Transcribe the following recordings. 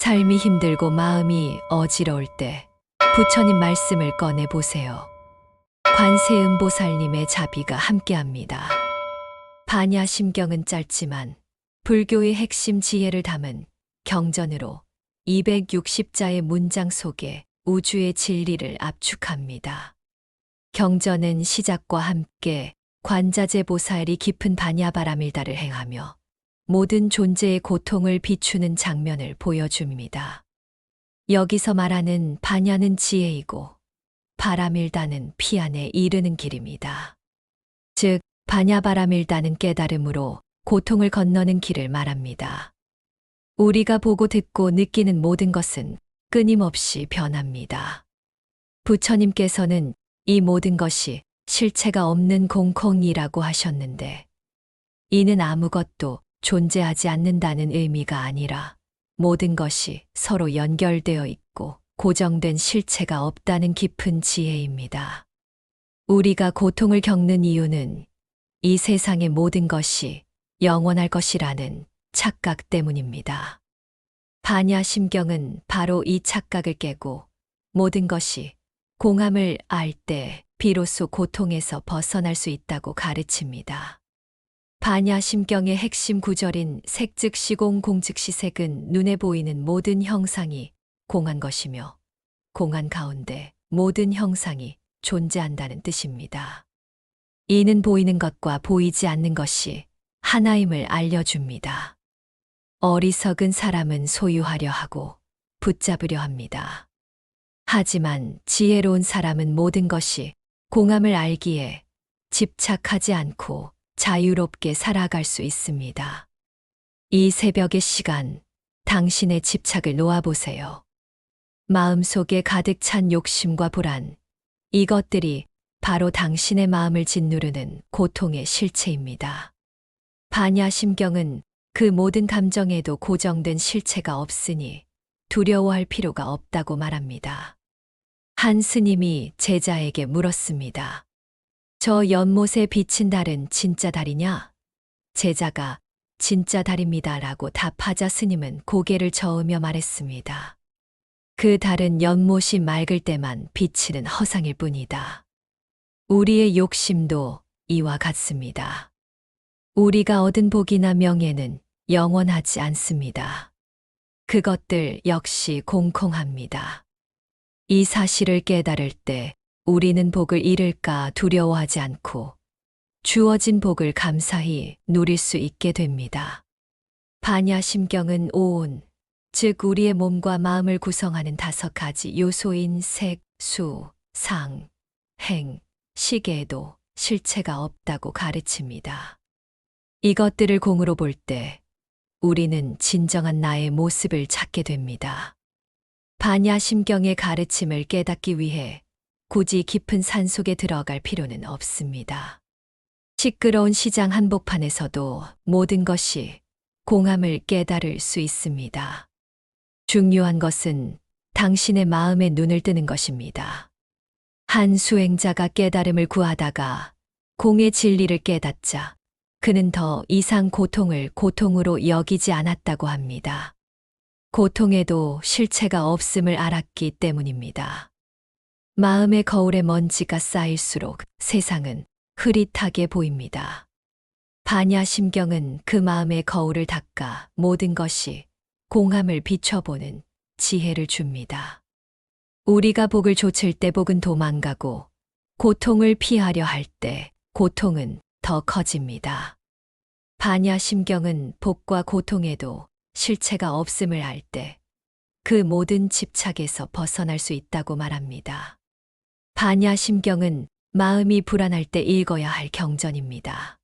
삶이 힘들고 마음이 어지러울 때 부처님 말씀을 꺼내 보세요. 관세음보살님의 자비가 함께합니다. 반야심경은 짧지만 불교의 핵심 지혜를 담은 경전으로 260자의 문장 속에 우주의 진리를 압축합니다. 경전은 시작과 함께 관자재 보살이 깊은 반야바라밀다를 행하며 모든 존재의 고통을 비추는 장면을 보여줍니다. 여기서 말하는 반야는 지혜이고 바라밀다는 피안에 이르는 길입니다. 즉, 반야바라밀다는 깨달음으로 고통을 건너는 길을 말합니다. 우리가 보고 듣고 느끼는 모든 것은 끊임없이 변합니다. 부처님께서는 이 모든 것이 실체가 없는 공空이라고 하셨는데, 이는 아무것도 존재하지 않는다는 의미가 아니라 모든 것이 서로 연결되어 있고 고정된 실체가 없다는 깊은 지혜입니다. 우리가 고통을 겪는 이유는 이 세상의 모든 것이 영원할 것이라는 착각 때문입니다. 반야심경은 바로 이 착각을 깨고 모든 것이 공함을 알 때 비로소 고통에서 벗어날 수 있다고 가르칩니다. 반야심경의 핵심 구절인 색즉시공 공즉시색은 눈에 보이는 모든 형상이 공한 것이며 공한 가운데 모든 형상이 존재한다는 뜻입니다. 이는 보이는 것과 보이지 않는 것이 하나임을 알려줍니다. 어리석은 사람은 소유하려 하고 붙잡으려 합니다. 하지만 지혜로운 사람은 모든 것이 공함을 알기에 집착하지 않고 자유롭게 살아갈 수 있습니다. 이 새벽의 시간, 당신의 집착을 놓아보세요. 마음속에 가득 찬 욕심과 불안, 이것들이 바로 당신의 마음을 짓누르는 고통의 실체입니다. 반야심경은 그 모든 감정에도 고정된 실체가 없으니 두려워할 필요가 없다고 말합니다. 한 스님이 제자에게 물었습니다. 저 연못에 비친 달은 진짜 달이냐? 제자가 진짜 달입니다 라고 답하자 스님은 고개를 저으며 말했습니다. 그 달은 연못이 맑을 때만 비치는 허상일 뿐이다. 우리의 욕심도 이와 같습니다. 우리가 얻은 복이나 명예는 영원하지 않습니다. 그것들 역시 공空합니다. 이 사실을 깨달을 때 우리는 복을 잃을까 두려워하지 않고 주어진 복을 감사히 누릴 수 있게 됩니다. 반야심경은 오온, 즉 우리의 몸과 마음을 구성하는 5가지 요소인 색, 수, 상, 행, 시계에도 실체가 없다고 가르칩니다. 이것들을 공으로 볼 때 우리는 진정한 나의 모습을 찾게 됩니다. 반야심경의 가르침을 깨닫기 위해 굳이 깊은 산속에 들어갈 필요는 없습니다. 시끄러운 시장 한복판에서도 모든 것이 공함을 깨달을 수 있습니다. 중요한 것은 당신의 마음에 눈을 뜨는 것입니다. 한 수행자가 깨달음을 구하다가 공의 진리를 깨닫자 그는 더 이상 고통을 고통으로 여기지 않았다고 합니다. 고통에도 실체가 없음을 알았기 때문입니다. 마음의 거울에 먼지가 쌓일수록 세상은 흐릿하게 보입니다. 반야심경은 그 마음의 거울을 닦아 모든 것이 공함을 비춰보는 지혜를 줍니다. 우리가 복을 좇을 때 복은 도망가고 고통을 피하려 할 때 고통은 더 커집니다. 반야심경은 복과 고통에도 실체가 없음을 알 때 그 모든 집착에서 벗어날 수 있다고 말합니다. 반야심경은 마음이 불안할 때 읽어야 할 경전입니다.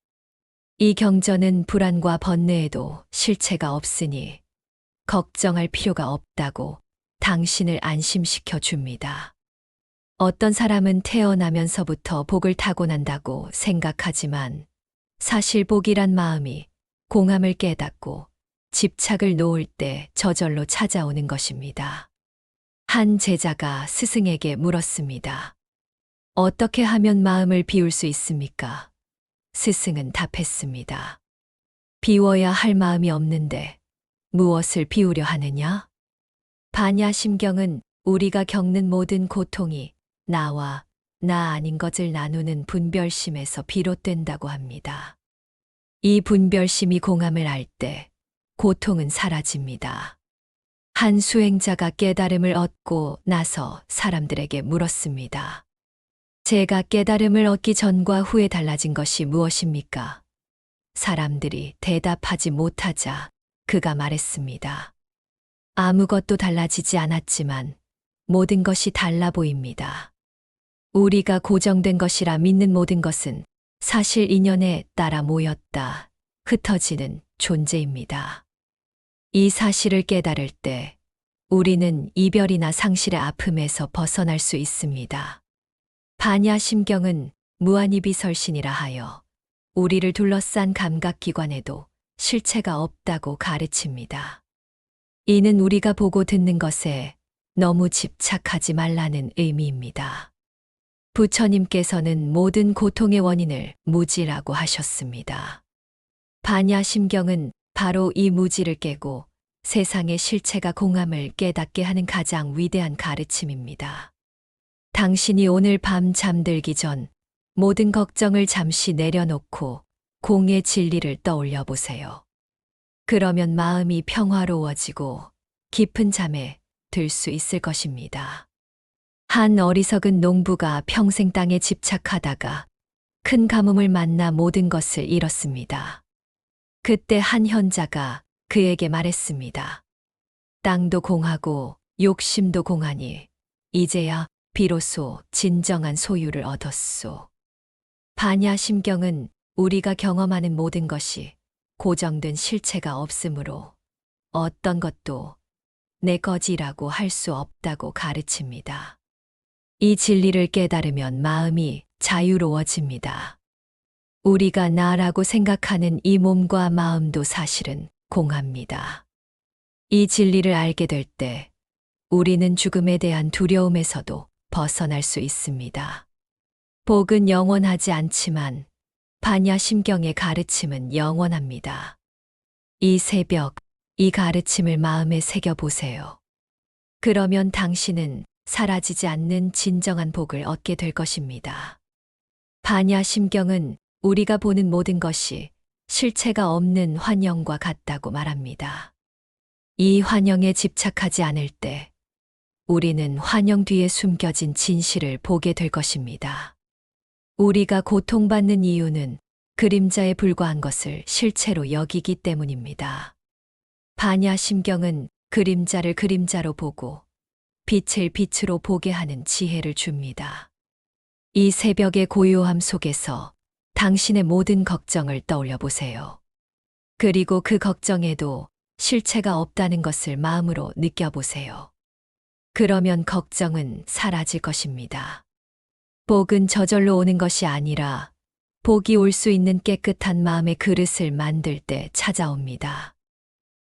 이 경전은 불안과 번뇌에도 실체가 없으니 걱정할 필요가 없다고 당신을 안심시켜 줍니다. 어떤 사람은 태어나면서부터 복을 타고난다고 생각하지만 사실 복이란 마음이 공함을 깨닫고 집착을 놓을 때 저절로 찾아오는 것입니다. 한 제자가 스승에게 물었습니다. 어떻게 하면 마음을 비울 수 있습니까? 스승은 답했습니다. 비워야 할 마음이 없는데 무엇을 비우려 하느냐? 반야심경은 우리가 겪는 모든 고통이 나와 나 아닌 것을 나누는 분별심에서 비롯된다고 합니다. 이 분별심이 공함을 알 때 고통은 사라집니다. 한 수행자가 깨달음을 얻고 나서 사람들에게 물었습니다. 제가 깨달음을 얻기 전과 후에 달라진 것이 무엇입니까? 사람들이 대답하지 못하자 그가 말했습니다. 아무것도 달라지지 않았지만 모든 것이 달라 보입니다. 우리가 고정된 것이라 믿는 모든 것은 사실 인연에 따라 모였다, 흩어지는 존재입니다. 이 사실을 깨달을 때 우리는 이별이나 상실의 아픔에서 벗어날 수 있습니다. 반야심경은 무한이비설신이라 하여 우리를 둘러싼 감각기관에도 실체가 없다고 가르칩니다. 이는 우리가 보고 듣는 것에 너무 집착하지 말라는 의미입니다. 부처님께서는 모든 고통의 원인을 무지라고 하셨습니다. 반야심경은 바로 이 무지를 깨고 세상의 실체가 공함을 깨닫게 하는 가장 위대한 가르침입니다. 당신이 오늘 밤 잠들기 전 모든 걱정을 잠시 내려놓고 공의 진리를 떠올려 보세요. 그러면 마음이 평화로워지고 깊은 잠에 들 수 있을 것입니다. 한 어리석은 농부가 평생 땅에 집착하다가 큰 가뭄을 만나 모든 것을 잃었습니다. 그때 한 현자가 그에게 말했습니다. 땅도 공하고 욕심도 공하니 이제야 비로소 진정한 소유를 얻었소. 반야심경은 우리가 경험하는 모든 것이 고정된 실체가 없으므로 어떤 것도 내 것이라고 할 수 없다고 가르칩니다. 이 진리를 깨달으면 마음이 자유로워집니다. 우리가 나라고 생각하는 이 몸과 마음도 사실은 공합니다. 이 진리를 알게 될 때 우리는 죽음에 대한 두려움에서도 벗어날 수 있습니다. 복은 영원하지 않지만 반야심경의 가르침은 영원합니다. 이 새벽, 이 가르침을 마음에 새겨보세요. 그러면 당신은 사라지지 않는 진정한 복을 얻게 될 것입니다. 반야심경은 우리가 보는 모든 것이 실체가 없는 환영과 같다고 말합니다. 이 환영에 집착하지 않을 때 우리는 환영 뒤에 숨겨진 진실을 보게 될 것입니다. 우리가 고통받는 이유는 그림자에 불과한 것을 실체로 여기기 때문입니다. 반야심경은 그림자를 그림자로 보고 빛을 빛으로 보게 하는 지혜를 줍니다. 이 새벽의 고요함 속에서 당신의 모든 걱정을 떠올려 보세요. 그리고 그 걱정에도 실체가 없다는 것을 마음으로 느껴보세요. 그러면 걱정은 사라질 것입니다. 복은 저절로 오는 것이 아니라 복이 올 수 있는 깨끗한 마음의 그릇을 만들 때 찾아옵니다.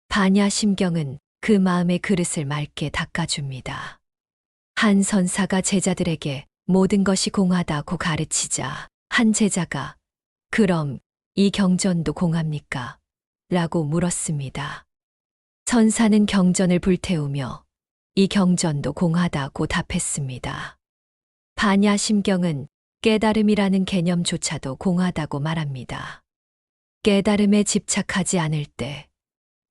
반야심경은 그 마음의 그릇을 맑게 닦아줍니다. 한 선사가 제자들에게 모든 것이 공하다고 가르치자 한 제자가 그럼 이 경전도 공합니까? 라고 물었습니다. 선사는 경전을 불태우며 이 경전도 공하다고 답했습니다. 반야심경은 깨달음이라는 개념조차도 공하다고 말합니다. 깨달음에 집착하지 않을 때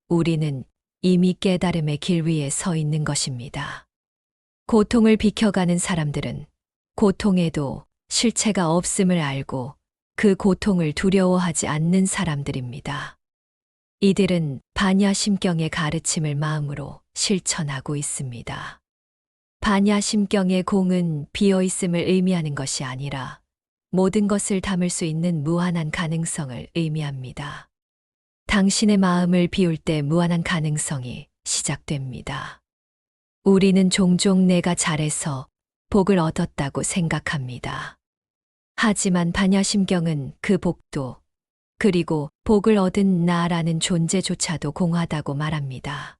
우리는 이미 깨달음의 길 위에 서 있는 것입니다. 고통을 비켜가는 사람들은 고통에도 실체가 없음을 알고 그 고통을 두려워하지 않는 사람들입니다. 이들은 반야심경의 가르침을 마음으로 실천하고 있습니다. 반야심경의 공은 비어있음을 의미하는 것이 아니라 모든 것을 담을 수 있는 무한한 가능성을 의미합니다. 당신의 마음을 비울 때 무한한 가능성이 시작됩니다. 우리는 종종 내가 잘해서 복을 얻었다고 생각합니다. 하지만 반야심경은 그 복도 그리고 복을 얻은 나라는 존재조차도 공하다고 말합니다.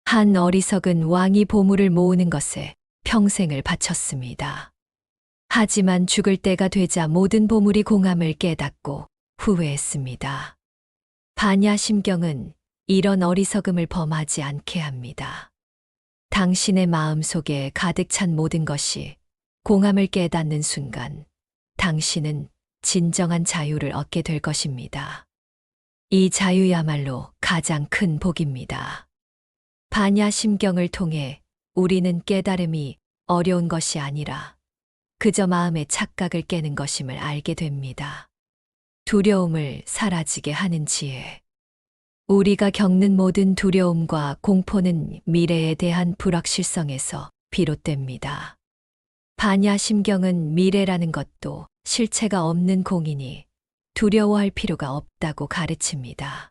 한 어리석은 왕이 보물을 모으는 것에 평생을 바쳤습니다. 하지만 죽을 때가 되자 모든 보물이 공함을 깨닫고 후회했습니다. 반야심경은 이런 어리석음을 범하지 않게 합니다. 당신의 마음 속에 가득 찬 모든 것이 공함을 깨닫는 순간 당신은 진정한 자유를 얻게 될 것입니다. 이 자유야말로 가장 큰 복입니다. 반야심경을 통해 우리는 깨달음이 어려운 것이 아니라 그저 마음의 착각을 깨는 것임을 알게 됩니다. 두려움을 사라지게 하는 지혜. 우리가 겪는 모든 두려움과 공포는 미래에 대한 불확실성에서 비롯됩니다. 반야심경은 미래라는 것도 실체가 없는 공이니 두려워할 필요가 없다고 가르칩니다.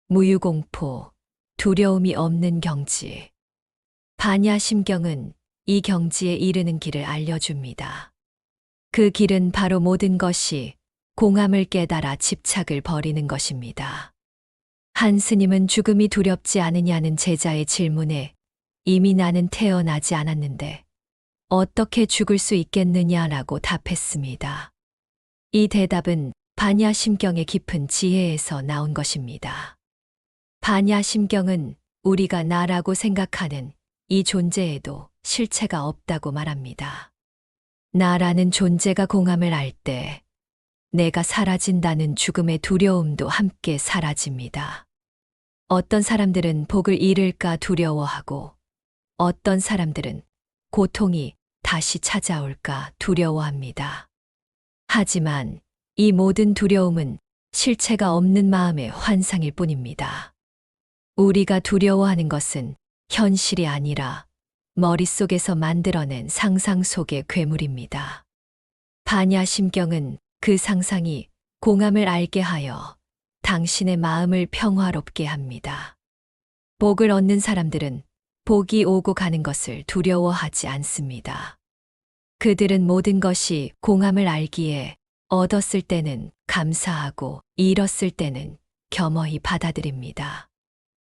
무유공포, 두려움이 없는 경지. 반야심경은 이 경지에 이르는 길을 알려줍니다. 그 길은 바로 모든 것이 공함을 깨달아 집착을 버리는 것입니다. 한 스님은 죽음이 두렵지 않으냐는 제자의 질문에 이미 나는 태어나지 않았는데 어떻게 죽을 수 있겠느냐라고 답했습니다. 이 대답은 반야심경의 깊은 지혜에서 나온 것입니다. 반야심경은 우리가 나라고 생각하는 이 존재에도 실체가 없다고 말합니다. 나라는 존재가 공함을 알 때 내가 사라진다는 죽음의 두려움도 함께 사라집니다. 어떤 사람들은 복을 잃을까 두려워하고 어떤 사람들은 고통이 다시 찾아올까 두려워합니다. 하지만 이 모든 두려움은 실체가 없는 마음의 환상일 뿐입니다. 우리가 두려워하는 것은 현실이 아니라 머릿속에서 만들어낸 상상 속의 괴물입니다. 반야심경은 그 상상이 공함을 알게 하여 당신의 마음을 평화롭게 합니다. 복을 얻는 사람들은 복이 오고 가는 것을 두려워하지 않습니다. 그들은 모든 것이 공함을 알기에 얻었을 때는 감사하고 잃었을 때는 겸허히 받아들입니다.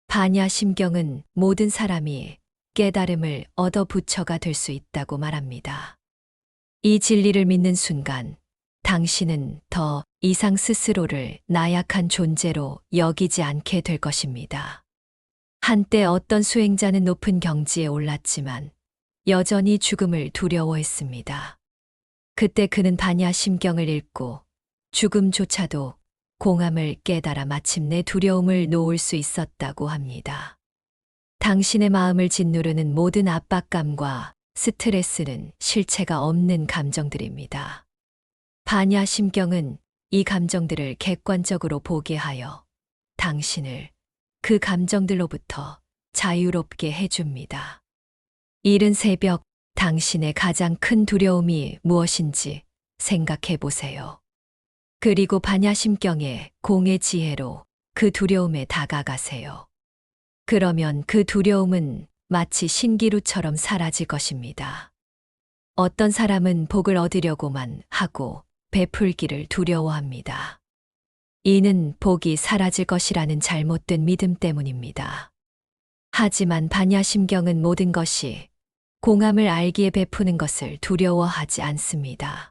반야심경은 모든 사람이 깨달음을 얻어 부처가 될 수 있다고 말합니다. 이 진리를 믿는 순간 당신은 더 이상 스스로를 나약한 존재로 여기지 않게 될 것입니다. 한때 어떤 수행자는 높은 경지에 올랐지만 여전히 죽음을 두려워했습니다. 그때 그는 반야심경을 읽고 죽음조차도 공함을 깨달아 마침내 두려움을 놓을 수 있었다고 합니다. 당신의 마음을 짓누르는 모든 압박감과 스트레스는 실체가 없는 감정들입니다. 반야심경은 이 감정들을 객관적으로 보게 하여 당신을 그 감정들로부터 자유롭게 해줍니다. 이른 새벽 당신의 가장 큰 두려움이 무엇인지 생각해 보세요. 그리고 반야심경의 공의 지혜로 그 두려움에 다가가세요. 그러면 그 두려움은 마치 신기루처럼 사라질 것입니다. 어떤 사람은 복을 얻으려고만 하고 베풀기를 두려워합니다. 이는 복이 사라질 것이라는 잘못된 믿음 때문입니다. 하지만 반야심경은 모든 것이 공함을 알기에 베푸는 것을 두려워하지 않습니다.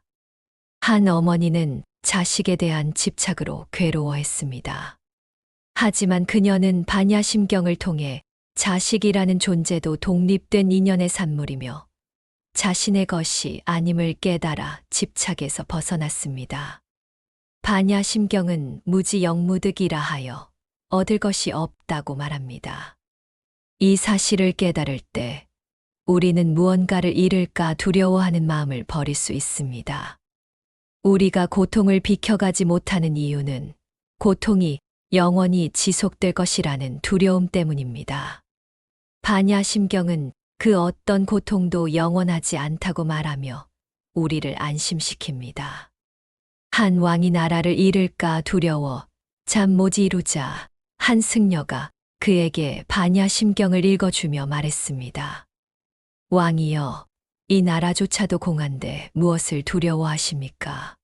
한 어머니는 자식에 대한 집착으로 괴로워했습니다. 하지만 그녀는 반야심경을 통해 자식이라는 존재도 독립된 인연의 산물이며 자신의 것이 아님을 깨달아 집착에서 벗어났습니다. 반야심경은 무지영무득이라 하여 얻을 것이 없다고 말합니다. 이 사실을 깨달을 때 우리는 무언가를 잃을까 두려워하는 마음을 버릴 수 있습니다. 우리가 고통을 비켜가지 못하는 이유는 고통이 영원히 지속될 것이라는 두려움 때문입니다. 반야심경은 그 어떤 고통도 영원하지 않다고 말하며 우리를 안심시킵니다. 한 왕이 나라를 잃을까 두려워 잠 못 이루자 한 승려가 그에게 반야심경을 읽어주며 말했습니다. 왕이여, 이 나라조차도 공한데 무엇을 두려워하십니까?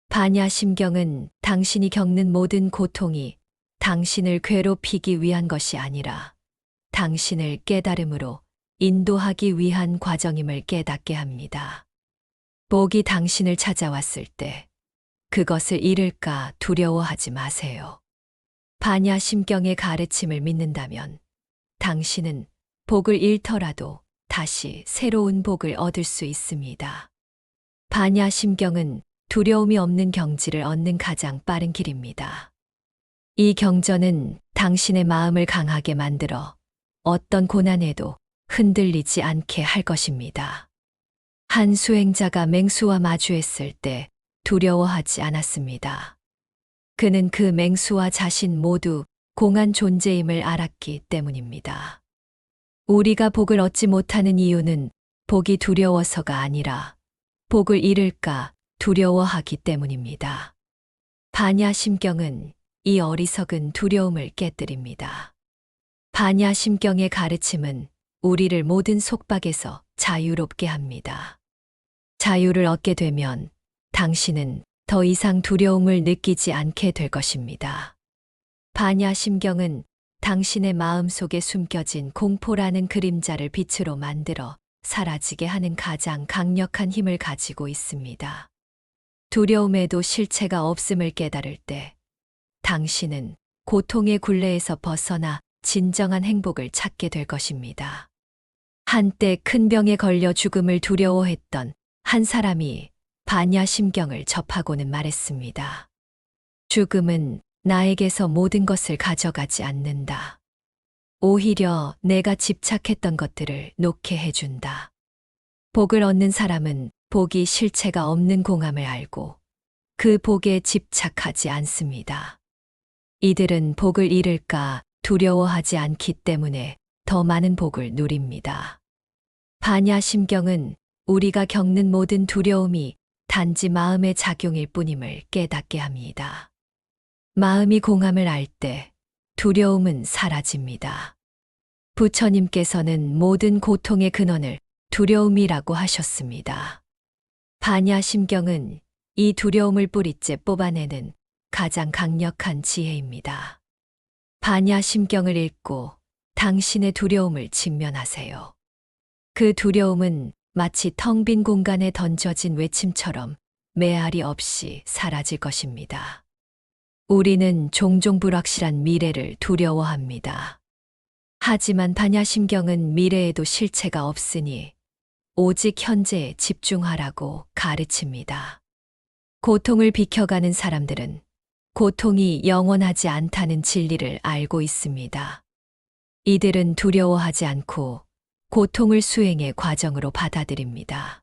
반야심경은 당신이 겪는 모든 고통이 당신을 괴롭히기 위한 것이 아니라 당신을 깨달음으로 인도하기 위한 과정임을 깨닫게 합니다. 복이 당신을 찾아왔을 때 그것을 잃을까 두려워하지 마세요. 반야심경의 가르침을 믿는다면 당신은 복을 잃더라도 다시 새로운 복을 얻을 수 있습니다. 반야심경은 두려움이 없는 경지를 얻는 가장 빠른 길입니다. 이 경전은 당신의 마음을 강하게 만들어 어떤 고난에도 흔들리지 않게 할 것입니다. 한 수행자가 맹수와 마주했을 때 두려워하지 않았습니다. 그는 그 맹수와 자신 모두 공한 존재임을 알았기 때문입니다. 우리가 복을 얻지 못하는 이유는 복이 두려워서가 아니라 복을 잃을까 두려워하기 때문입니다. 반야심경은 이 어리석은 두려움을 깨뜨립니다. 반야심경의 가르침은 우리를 모든 속박에서 자유롭게 합니다. 자유를 얻게 되면 당신은 더 이상 두려움을 느끼지 않게 될 것입니다. 반야심경은 당신의 마음 속에 숨겨진 공포라는 그림자를 빛으로 만들어 사라지게 하는 가장 강력한 힘을 가지고 있습니다. 두려움에도 실체가 없음을 깨달을 때 당신은 고통의 굴레에서 벗어나 진정한 행복을 찾게 될 것입니다. 한때 큰 병에 걸려 죽음을 두려워했던 한 사람이 반야심경을 접하고는 말했습니다. 죽음은 나에게서 모든 것을 가져가지 않는다. 오히려 내가 집착했던 것들을 놓게 해준다. 복을 얻는 사람은 복이 실체가 없는 공함을 알고 그 복에 집착하지 않습니다. 이들은 복을 잃을까 두려워하지 않기 때문에 더 많은 복을 누립니다. 반야심경은 우리가 겪는 모든 두려움이 단지 마음의 작용일 뿐임을 깨닫게 합니다. 마음이 공함을 알 때 두려움은 사라집니다. 부처님께서는 모든 고통의 근원을 두려움이라고 하셨습니다. 반야심경은 이 두려움을 뿌리째 뽑아내는 가장 강력한 지혜입니다. 반야심경을 읽고 당신의 두려움을 직면하세요. 그 두려움은 마치 텅 빈 공간에 던져진 외침처럼 메아리 없이 사라질 것입니다. 우리는 종종 불확실한 미래를 두려워합니다. 하지만 반야심경은 미래에도 실체가 없으니 오직 현재에 집중하라고 가르칩니다. 고통을 비켜가는 사람들은 고통이 영원하지 않다는 진리를 알고 있습니다. 이들은 두려워하지 않고 고통을 수행의 과정으로 받아들입니다.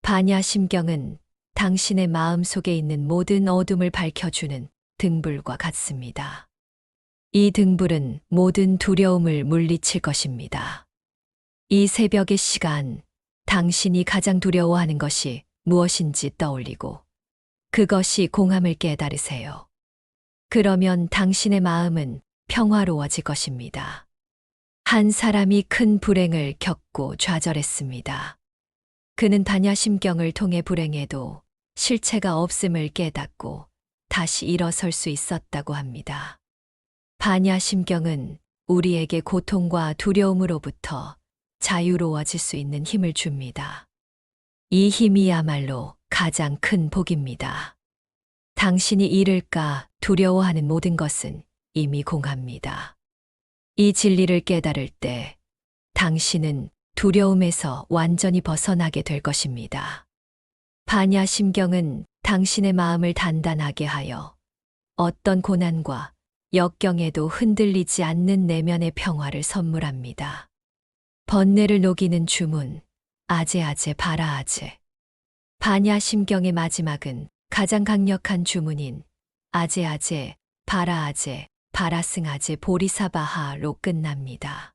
반야심경은 당신의 마음 속에 있는 모든 어둠을 밝혀주는 등불과 같습니다. 이 등불은 모든 두려움을 물리칠 것입니다. 이 새벽의 시간, 당신이 가장 두려워하는 것이 무엇인지 떠올리고 그것이 공함을 깨달으세요. 그러면 당신의 마음은 평화로워질 것입니다. 한 사람이 큰 불행을 겪고 좌절했습니다. 그는 반야심경을 통해 불행에도 실체가 없음을 깨닫고 다시 일어설 수 있었다고 합니다. 반야심경은 우리에게 고통과 두려움으로부터 자유로워질 수 있는 힘을 줍니다. 이 힘이야말로 가장 큰 복입니다. 당신이 잃을까 두려워하는 모든 것은 이미 공합니다. 이 진리를 깨달을 때 당신은 두려움에서 완전히 벗어나게 될 것입니다. 반야심경은 당신의 마음을 단단하게 하여 어떤 고난과 역경에도 흔들리지 않는 내면의 평화를 선물합니다. 번뇌를 녹이는 주문, 아제아제 바라아제. 반야심경의 마지막은 가장 강력한 주문인 아제아제, 바라아제, 바라승아제 보리사바하로 끝납니다.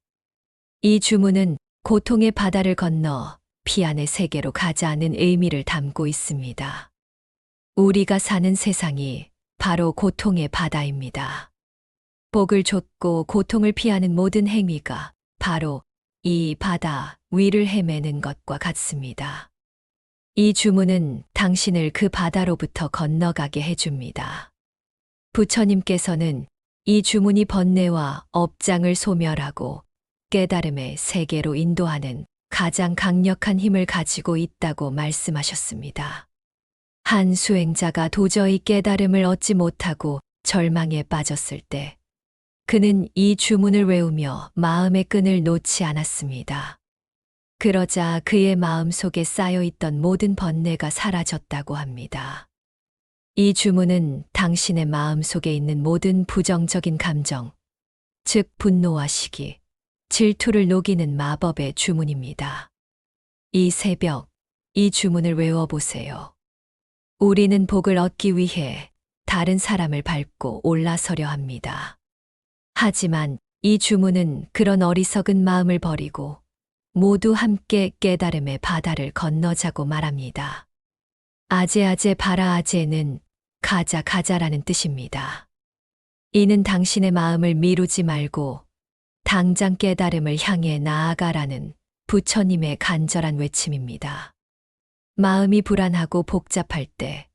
이 주문은 고통의 바다를 건너 피안의 세계로 가자는 의미를 담고 있습니다. 우리가 사는 세상이 바로 고통의 바다입니다. 복을 좇고 고통을 피하는 모든 행위가 바로 이 바다 위를 헤매는 것과 같습니다. 이 주문은 당신을 그 바다로부터 건너가게 해줍니다. 부처님께서는 이 주문이 번뇌와 업장을 소멸하고 깨달음의 세계로 인도하는 가장 강력한 힘을 가지고 있다고 말씀하셨습니다. 한 수행자가 도저히 깨달음을 얻지 못하고 절망에 빠졌을 때 그는 이 주문을 외우며 마음의 끈을 놓지 않았습니다. 그러자 그의 마음 속에 쌓여있던 모든 번뇌가 사라졌다고 합니다. 이 주문은 당신의 마음 속에 있는 모든 부정적인 감정, 즉 분노와 시기, 질투를 녹이는 마법의 주문입니다. 이 새벽, 이 주문을 외워보세요. 우리는 복을 얻기 위해 다른 사람을 밟고 올라서려 합니다. 하지만 이 주문은 그런 어리석은 마음을 버리고 모두 함께 깨달음의 바다를 건너자고 말합니다. 아제아제 바라아제는 가자 가자라는 뜻입니다. 이는 당신의 마음을 미루지 말고 당장 깨달음을 향해 나아가라는 부처님의 간절한 외침입니다. 마음이 불안하고 복잡할 때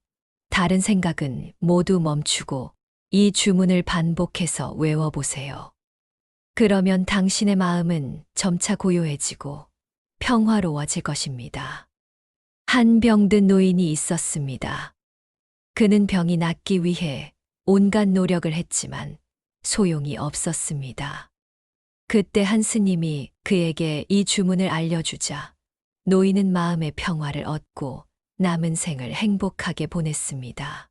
다른 생각은 모두 멈추고 이 주문을 반복해서 외워보세요. 그러면 당신의 마음은 점차 고요해지고 평화로워질 것입니다. 한 병든 노인이 있었습니다. 그는 병이 낫기 위해 온갖 노력을 했지만 소용이 없었습니다. 그때 한 스님이 그에게 이 주문을 알려주자 노인은 마음의 평화를 얻고 남은 생을 행복하게 보냈습니다.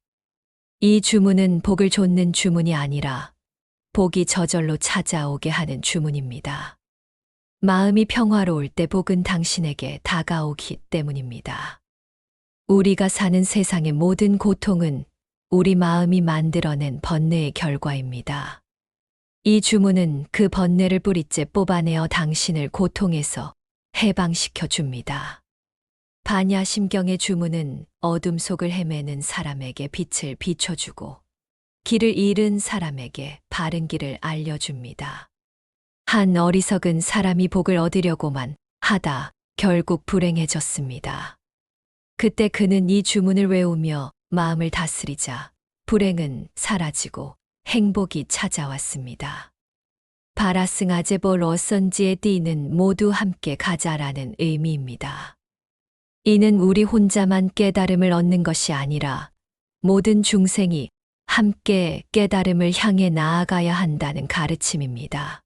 이 주문은 복을 좇는 주문이 아니라 복이 저절로 찾아오게 하는 주문입니다. 마음이 평화로울 때 복은 당신에게 다가오기 때문입니다. 우리가 사는 세상의 모든 고통은 우리 마음이 만들어낸 번뇌의 결과입니다. 이 주문은 그 번뇌를 뿌리째 뽑아내어 당신을 고통에서 해방시켜 줍니다. 반야심경의 주문은 어둠 속을 헤매는 사람에게 빛을 비춰주고 길을 잃은 사람에게 바른 길을 알려줍니다. 한 어리석은 사람이 복을 얻으려고만 하다 결국 불행해졌습니다. 그때 그는 이 주문을 외우며 마음을 다스리자 불행은 사라지고 행복이 찾아왔습니다. 바라승아제보 러선지의 띠는 모두 함께 가자라는 의미입니다. 이는 우리 혼자만 깨달음을 얻는 것이 아니라 모든 중생이 함께 깨달음을 향해 나아가야 한다는 가르침입니다.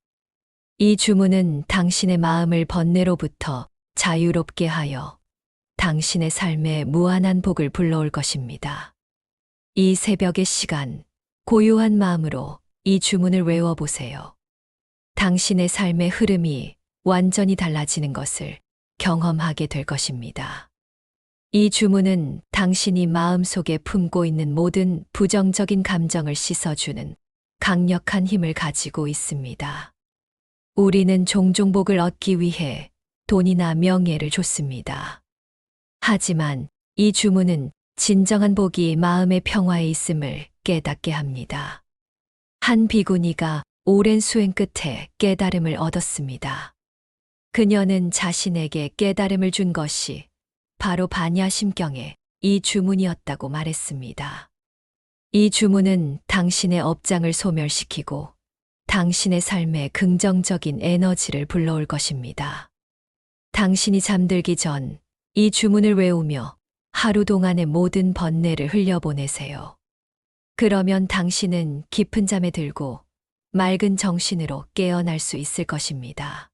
이 주문은 당신의 마음을 번뇌로부터 자유롭게 하여 당신의 삶에 무한한 복을 불러올 것입니다. 이 새벽의 시간, 고요한 마음으로 이 주문을 외워보세요. 당신의 삶의 흐름이 완전히 달라지는 것을 경험하게 될 것입니다. 이 주문은 당신이 마음속에 품고 있는 모든 부정적인 감정을 씻어주는 강력한 힘을 가지고 있습니다. 우리는 종종 복을 얻기 위해 돈이나 명예를 줬습니다. 하지만 이 주문은 진정한 복이 마음의 평화에 있음을 깨닫게 합니다. 한 비구니가 오랜 수행 끝에 깨달음을 얻었습니다. 그녀는 자신에게 깨달음을 준 것이 바로 반야심경의 이 주문이었다고 말했습니다. 이 주문은 당신의 업장을 소멸시키고 당신의 삶에 긍정적인 에너지를 불러올 것입니다. 당신이 잠들기 전 이 주문을 외우며 하루 동안의 모든 번뇌를 흘려보내세요. 그러면 당신은 깊은 잠에 들고 맑은 정신으로 깨어날 수 있을 것입니다.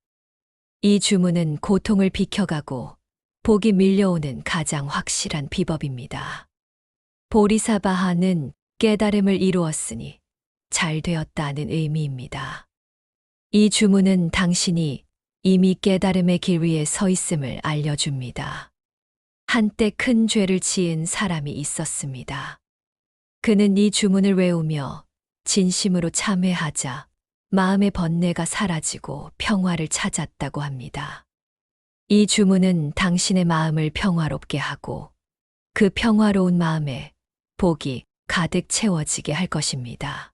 이 주문은 고통을 비켜가고 복이 밀려오는 가장 확실한 비법입니다. 보리사바하는 깨달음을 이루었으니 잘 되었다는 의미입니다. 이 주문은 당신이 이미 깨달음의 길 위에 서 있음을 알려줍니다. 한때 큰 죄를 지은 사람이 있었습니다. 그는 이 주문을 외우며 진심으로 참회하자 마음의 번뇌가 사라지고 평화를 찾았다고 합니다. 이 주문은 당신의 마음을 평화롭게 하고 그 평화로운 마음에 복이 가득 채워지게 할 것입니다.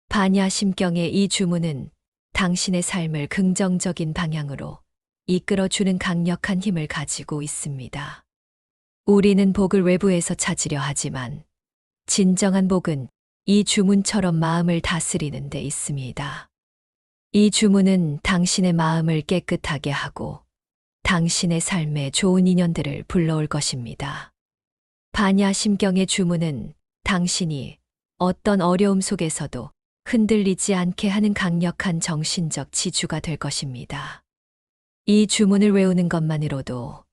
반야심경의 이 주문은 당신의 삶을 긍정적인 방향으로 이끌어주는 강력한 힘을 가지고 있습니다. 우리는 복을 외부에서 찾으려 하지만 진정한 복은 이 주문처럼 마음을 다스리는 데 있습니다. 이 주문은 당신의 마음을 깨끗하게 하고 당신의 삶에 좋은 인연들을 불러올 것입니다. 반야심경의 주문은 당신이 어떤 어려움 속에서도 흔들리지 않게 하는 강력한 정신적 지주가 될 것입니다. 이 주문을 외우는 것만으로도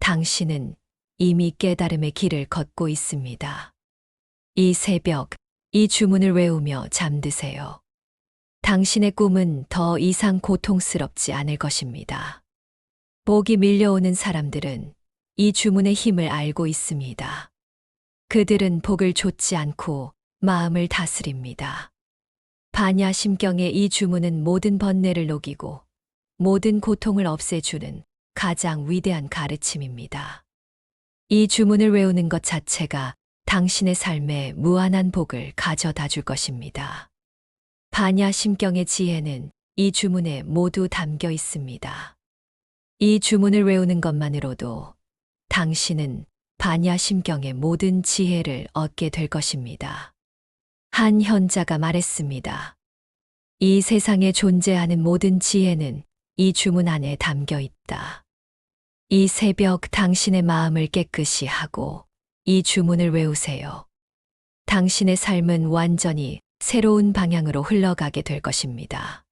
당신은 이미 깨달음의 길을 걷고 있습니다. 이 새벽, 이 주문을 외우며 잠드세요. 당신의 꿈은 더 이상 고통스럽지 않을 것입니다. 복이 밀려오는 사람들은 이 주문의 힘을 알고 있습니다. 그들은 복을 좇지 않고 마음을 다스립니다. 반야심경의 이 주문은 모든 번뇌를 녹이고 모든 고통을 없애주는 가장 위대한 가르침입니다. 이 주문을 외우는 것 자체가 당신의 삶에 무한한 복을 가져다 줄 것입니다. 반야심경의 지혜는 이 주문에 모두 담겨 있습니다. 이 주문을 외우는 것만으로도 당신은 반야심경의 모든 지혜를 얻게 될 것입니다. 한 현자가 말했습니다. 이 세상에 존재하는 모든 지혜는 이 주문 안에 담겨 있다. 이 새벽 당신의 마음을 깨끗이 하고 이 주문을 외우세요. 당신의 삶은 완전히 새로운 방향으로 흘러가게 될 것입니다.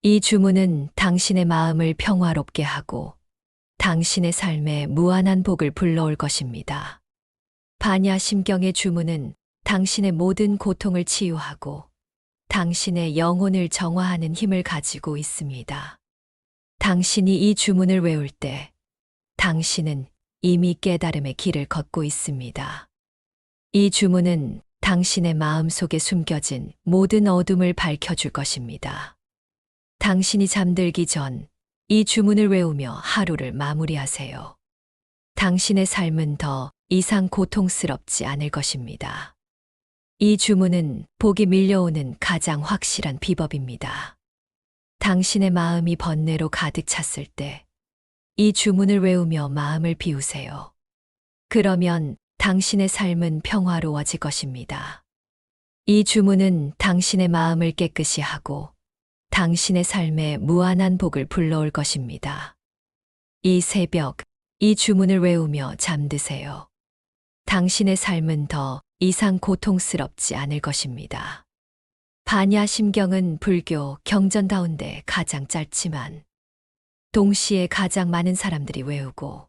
이 주문은 당신의 마음을 평화롭게 하고 당신의 삶에 무한한 복을 불러올 것입니다. 반야심경의 주문은 당신의 모든 고통을 치유하고 당신의 영혼을 정화하는 힘을 가지고 있습니다. 당신이 이 주문을 외울 때 당신은 이미 깨달음의 길을 걷고 있습니다. 이 주문은 당신의 마음 속에 숨겨진 모든 어둠을 밝혀줄 것입니다. 당신이 잠들기 전 이 주문을 외우며 하루를 마무리하세요. 당신의 삶은 더 이상 고통스럽지 않을 것입니다. 이 주문은 복이 밀려오는 가장 확실한 비법입니다. 당신의 마음이 번뇌로 가득 찼을 때 이 주문을 외우며 마음을 비우세요. 그러면 당신의 삶은 평화로워질 것입니다. 이 주문은 당신의 마음을 깨끗이 하고 당신의 삶에 무한한 복을 불러올 것입니다. 이 새벽, 이 주문을 외우며 잠드세요. 당신의 삶은 더 이상 고통스럽지 않을 것입니다. 반야심경은 불교 경전 가운데 가장 짧지만 동시에 가장 많은 사람들이 외우고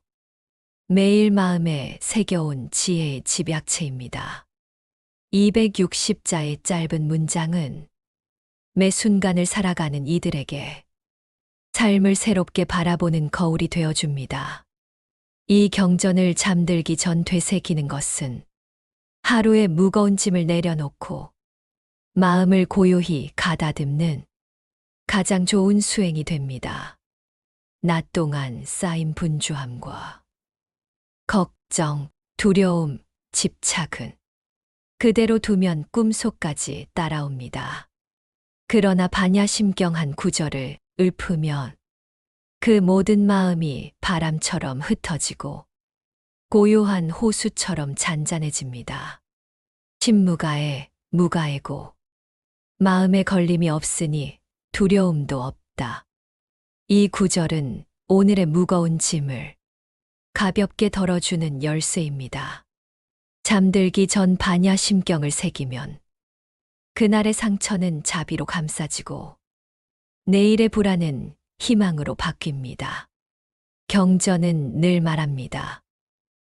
매일 마음에 새겨온 지혜의 집약체입니다. 260자의 짧은 문장은 매 순간을 살아가는 이들에게 삶을 새롭게 바라보는 거울이 되어줍니다. 이 경전을 잠들기 전 되새기는 것은 하루의 무거운 짐을 내려놓고 마음을 고요히 가다듬는 가장 좋은 수행이 됩니다. 낮 동안 쌓인 분주함과 걱정, 두려움, 집착은 그대로 두면 꿈속까지 따라옵니다. 그러나 반야심경 한 구절을 읊으면 그 모든 마음이 바람처럼 흩어지고 고요한 호수처럼 잔잔해집니다. 심무가에 무가에고 마음에 걸림이 없으니 두려움도 없다. 이 구절은 오늘의 무거운 짐을 가볍게 덜어주는 열쇠입니다. 잠들기 전 반야심경을 새기면 그날의 상처는 자비로 감싸지고 내일의 불안은 희망으로 바뀝니다. 경전은 늘 말합니다.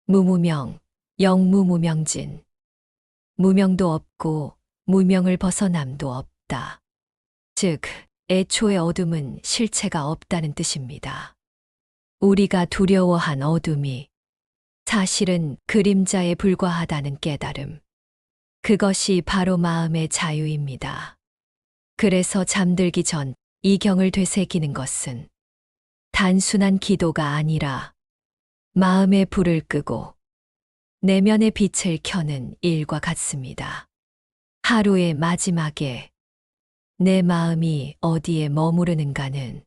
무무명, 영무무명진. 무명도 없고 무명을 벗어남도 없다. 즉, 애초의 어둠은 실체가 없다는 뜻입니다. 우리가 두려워한 어둠이 사실은 그림자에 불과하다는 깨달음. 그것이 바로 마음의 자유입니다. 그래서 잠들기 전 이 경을 되새기는 것은 단순한 기도가 아니라 마음의 불을 끄고 내면의 빛을 켜는 일과 같습니다. 하루의 마지막에 내 마음이 어디에 머무르는가는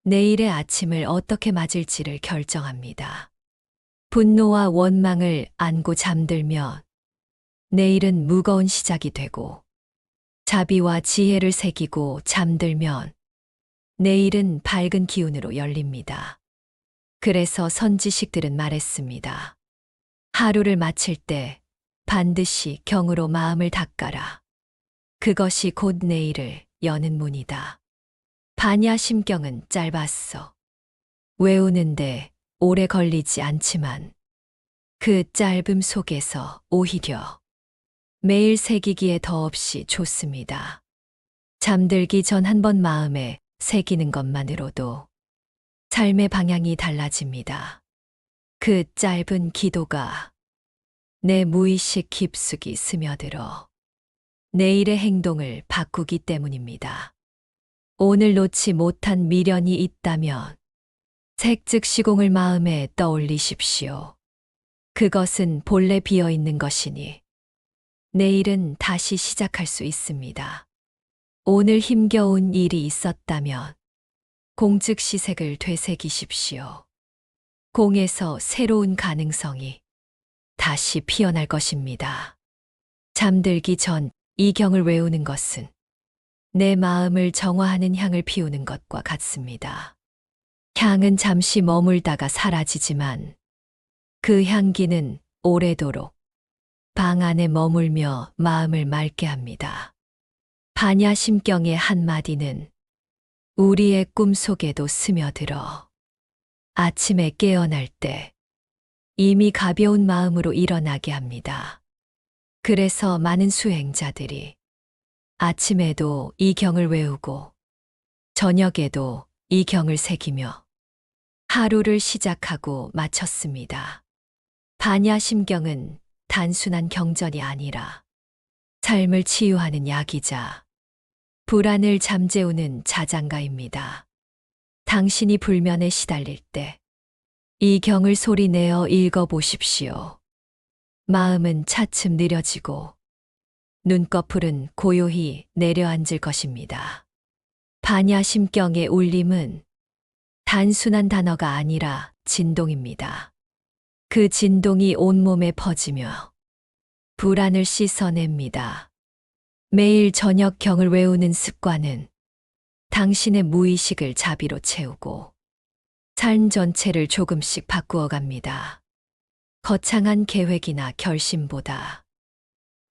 내일의 아침을 어떻게 맞을지를 결정합니다. 분노와 원망을 안고 잠들면 내일은 무거운 시작이 되고 자비와 지혜를 새기고 잠들면 내일은 밝은 기운으로 열립니다. 그래서 선지식들은 말했습니다. 하루를 마칠 때 반드시 경으로 마음을 닦아라. 그것이 곧 내일을 여는 문이다. 반야 심경은 짧았어. 외우는데 오래 걸리지 않지만 그 짧음 속에서 오히려 매일 새기기에 더없이 좋습니다. 잠들기 전 한 번 마음에 새기는 것만으로도 삶의 방향이 달라집니다. 그 짧은 기도가 내 무의식 깊숙이 스며들어 내일의 행동을 바꾸기 때문입니다. 오늘 놓지 못한 미련이 있다면 색즉 시공을 마음에 떠올리십시오. 그것은 본래 비어 있는 것이니 내일은 다시 시작할 수 있습니다. 오늘 힘겨운 일이 있었다면 공즉 시색을 되새기십시오. 공에서 새로운 가능성이 다시 피어날 것입니다. 잠들기 전 이 경을 외우는 것은 내 마음을 정화하는 향을 피우는 것과 같습니다. 향은 잠시 머물다가 사라지지만 그 향기는 오래도록 방 안에 머물며 마음을 맑게 합니다. 반야 심경의 한마디는 우리의 꿈속에도 스며들어 아침에 깨어날 때 이미 가벼운 마음으로 일어나게 합니다. 그래서 많은 수행자들이 아침에도 이 경을 외우고 저녁에도 이 경을 새기며 하루를 시작하고 마쳤습니다. 반야 심경은 단순한 경전이 아니라 삶을 치유하는 약이자 불안을 잠재우는 자장가입니다. 당신이 불면에 시달릴 때 이 경을 소리내어 읽어보십시오. 마음은 차츰 느려지고 눈꺼풀은 고요히 내려앉을 것입니다. 반야 심경의 울림은 단순한 단어가 아니라 진동입니다. 그 진동이 온몸에 퍼지며 불안을 씻어냅니다. 매일 저녁 경을 외우는 습관은 당신의 무의식을 자비로 채우고 삶 전체를 조금씩 바꾸어 갑니다. 거창한 계획이나 결심보다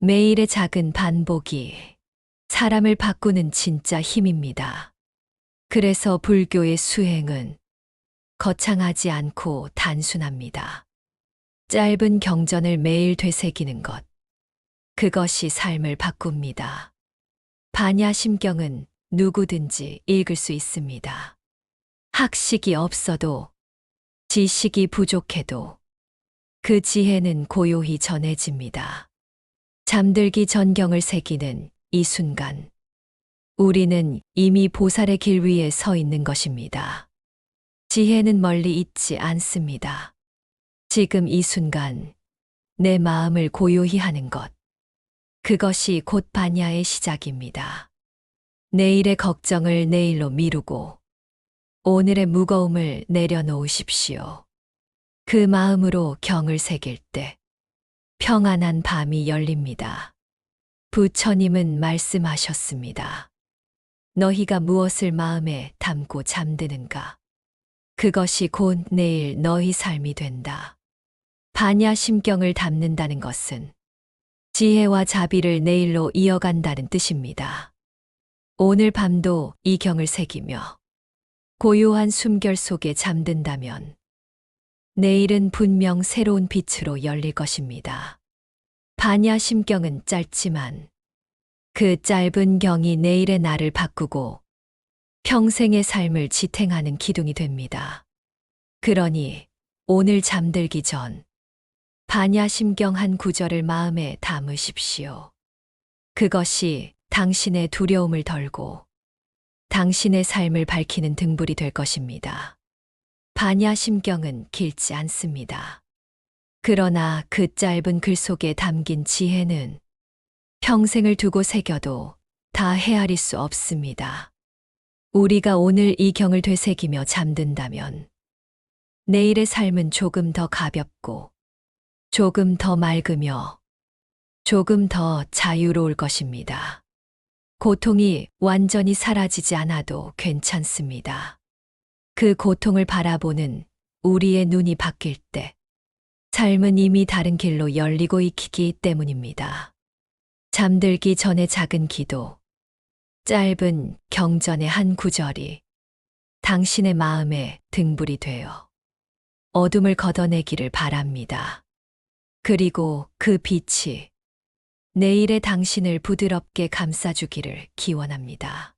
매일의 작은 반복이 사람을 바꾸는 진짜 힘입니다. 그래서 불교의 수행은 거창하지 않고 단순합니다. 짧은 경전을 매일 되새기는 것. 그것이 삶을 바꿉니다. 반야 심경은 누구든지 읽을 수 있습니다. 학식이 없어도, 지식이 부족해도 그 지혜는 고요히 전해집니다. 잠들기 전 경을 새기는 이 순간, 우리는 이미 보살의 길 위에 서 있는 것입니다. 지혜는 멀리 있지 않습니다. 지금 이 순간, 내 마음을 고요히 하는 것. 그것이 곧 반야의 시작입니다. 내일의 걱정을 내일로 미루고, 오늘의 무거움을 내려놓으십시오. 그 마음으로 경을 새길 때 평안한 밤이 열립니다. 부처님은 말씀하셨습니다. 너희가 무엇을 마음에 담고 잠드는가? 그것이 곧 내일 너희 삶이 된다. 반야 심경을 담는다는 것은 지혜와 자비를 내일로 이어간다는 뜻입니다. 오늘 밤도 이 경을 새기며 고요한 숨결 속에 잠든다면 내일은 분명 새로운 빛으로 열릴 것입니다. 반야 심경은 짧지만 그 짧은 경이 내일의 나를 바꾸고 평생의 삶을 지탱하는 기둥이 됩니다. 그러니 오늘 잠들기 전 반야 심경 한 구절을 마음에 담으십시오. 그것이 당신의 두려움을 덜고 당신의 삶을 밝히는 등불이 될 것입니다. 반야 심경은 길지 않습니다. 그러나 그 짧은 글 속에 담긴 지혜는 평생을 두고 새겨도 다 헤아릴 수 없습니다. 우리가 오늘 이 경을 되새기며 잠든다면 내일의 삶은 조금 더 가볍고 조금 더 맑으며 조금 더 자유로울 것입니다. 고통이 완전히 사라지지 않아도 괜찮습니다. 그 고통을 바라보는 우리의 눈이 바뀔 때 삶은 이미 다른 길로 열리고 있기 때문입니다. 잠들기 전의 작은 기도. 짧은 경전의 한 구절이 당신의 마음에 등불이 되어 어둠을 걷어내기를 바랍니다. 그리고 그 빛이 내일의 당신을 부드럽게 감싸주기를 기원합니다.